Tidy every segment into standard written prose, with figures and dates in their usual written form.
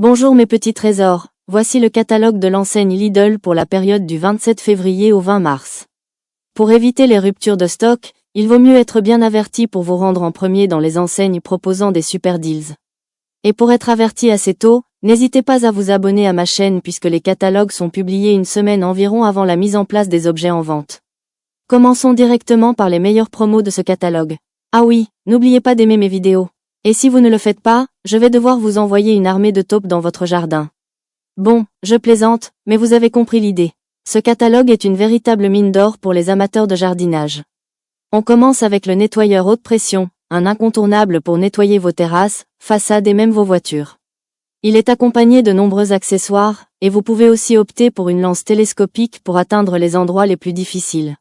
Bonjour mes petits trésors, voici le catalogue de l'enseigne Lidl pour la période du 27 février au 20 mars. Pour éviter les ruptures de stock, il vaut mieux être bien averti pour vous rendre en premier dans les enseignes proposant des super deals. Et pour être averti assez tôt, n'hésitez pas à vous abonner à ma chaîne puisque les catalogues sont publiés une semaine environ avant la mise en place des objets en vente. Commençons directement par les meilleures promos de ce catalogue. Ah oui, n'oubliez pas d'aimer mes vidéos. Et si vous ne le faites pas, je vais devoir vous envoyer une armée de taupes dans votre jardin. Bon, je plaisante, mais vous avez compris l'idée. Ce catalogue est une véritable mine d'or pour les amateurs de jardinage. On commence avec le nettoyeur haute pression, un incontournable pour nettoyer vos terrasses, façades et même vos voitures. Il est accompagné de nombreux accessoires, et vous pouvez aussi opter pour une lance télescopique pour atteindre les endroits les plus difficiles.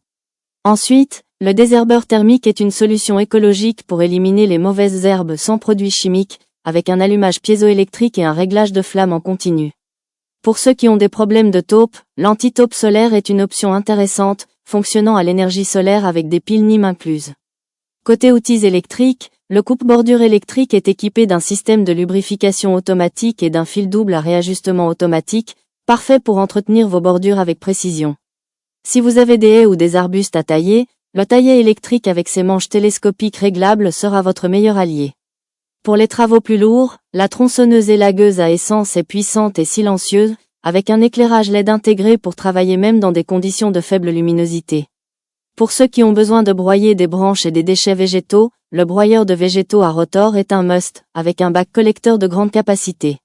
Ensuite, le désherbeur thermique est une solution écologique pour éliminer les mauvaises herbes sans produits chimiques, avec un allumage piézoélectrique et un réglage de flamme en continu. Pour ceux qui ont des problèmes de taupe, l'anti-taupe solaire est une option intéressante, fonctionnant à l'énergie solaire avec des piles NIM incluses. Côté outils électriques, le coupe-bordure électrique est équipé d'un système de lubrification automatique et d'un fil double à réajustement automatique, parfait pour entretenir vos bordures avec précision. Si vous avez des haies ou des arbustes à tailler, le taillet électrique avec ses manches télescopiques réglables sera votre meilleur allié. Pour les travaux plus lourds, la tronçonneuse élagueuse à essence est puissante et silencieuse, avec un éclairage LED intégré pour travailler même dans des conditions de faible luminosité. Pour ceux qui ont besoin de broyer des branches et des déchets végétaux, le broyeur de végétaux à rotor est un must, avec un bac collecteur de grande capacité.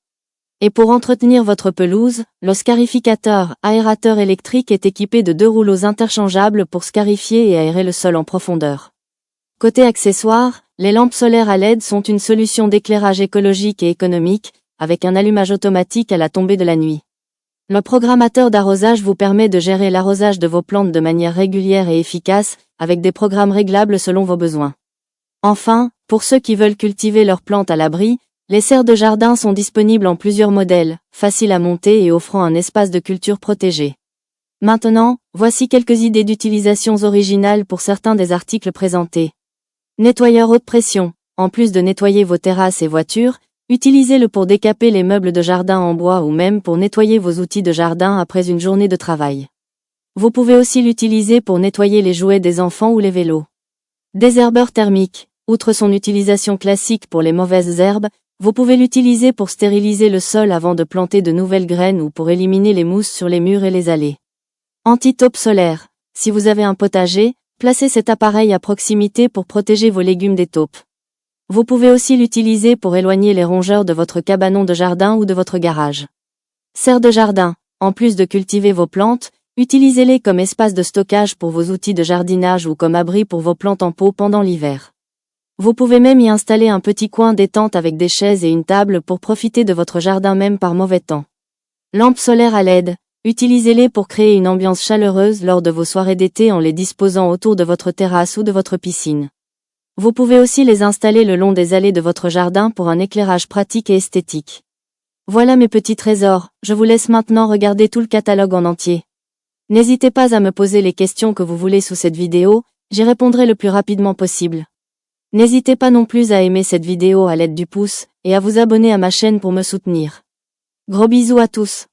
Et pour entretenir votre pelouse, le scarificateur aérateur électrique est équipé de 2 rouleaux interchangeables pour scarifier et aérer le sol en profondeur. Côté accessoires, les lampes solaires à LED sont une solution d'éclairage écologique et économique, avec un allumage automatique à la tombée de la nuit. Le programmateur d'arrosage vous permet de gérer l'arrosage de vos plantes de manière régulière et efficace, avec des programmes réglables selon vos besoins. Enfin, pour ceux qui veulent cultiver leurs plantes à l'abri, les serres de jardin sont disponibles en plusieurs modèles, faciles à monter et offrant un espace de culture protégé. Maintenant, voici quelques idées d'utilisations originales pour certains des articles présentés. Nettoyeur haute pression. En plus de nettoyer vos terrasses et voitures, utilisez-le pour décaper les meubles de jardin en bois ou même pour nettoyer vos outils de jardin après une journée de travail. Vous pouvez aussi l'utiliser pour nettoyer les jouets des enfants ou les vélos. Désherbeur thermique. Outre son utilisation classique pour les mauvaises herbes, vous pouvez l'utiliser pour stériliser le sol avant de planter de nouvelles graines ou pour éliminer les mousses sur les murs et les allées. Anti-taupe solaire. Si vous avez un potager, placez cet appareil à proximité pour protéger vos légumes des taupes. Vous pouvez aussi l'utiliser pour éloigner les rongeurs de votre cabanon de jardin ou de votre garage. Serre de jardin. En plus de cultiver vos plantes, utilisez-les comme espace de stockage pour vos outils de jardinage ou comme abri pour vos plantes en pot pendant l'hiver. Vous pouvez même y installer un petit coin détente avec des chaises et une table pour profiter de votre jardin même par mauvais temps. Lampes solaires à LED. Utilisez-les pour créer une ambiance chaleureuse lors de vos soirées d'été en les disposant autour de votre terrasse ou de votre piscine. Vous pouvez aussi les installer le long des allées de votre jardin pour un éclairage pratique et esthétique. Voilà mes petits trésors, je vous laisse maintenant regarder tout le catalogue en entier. N'hésitez pas à me poser les questions que vous voulez sous cette vidéo, j'y répondrai le plus rapidement possible. N'hésitez pas non plus à aimer cette vidéo à l'aide du pouce, et à vous abonner à ma chaîne pour me soutenir. Gros bisous à tous.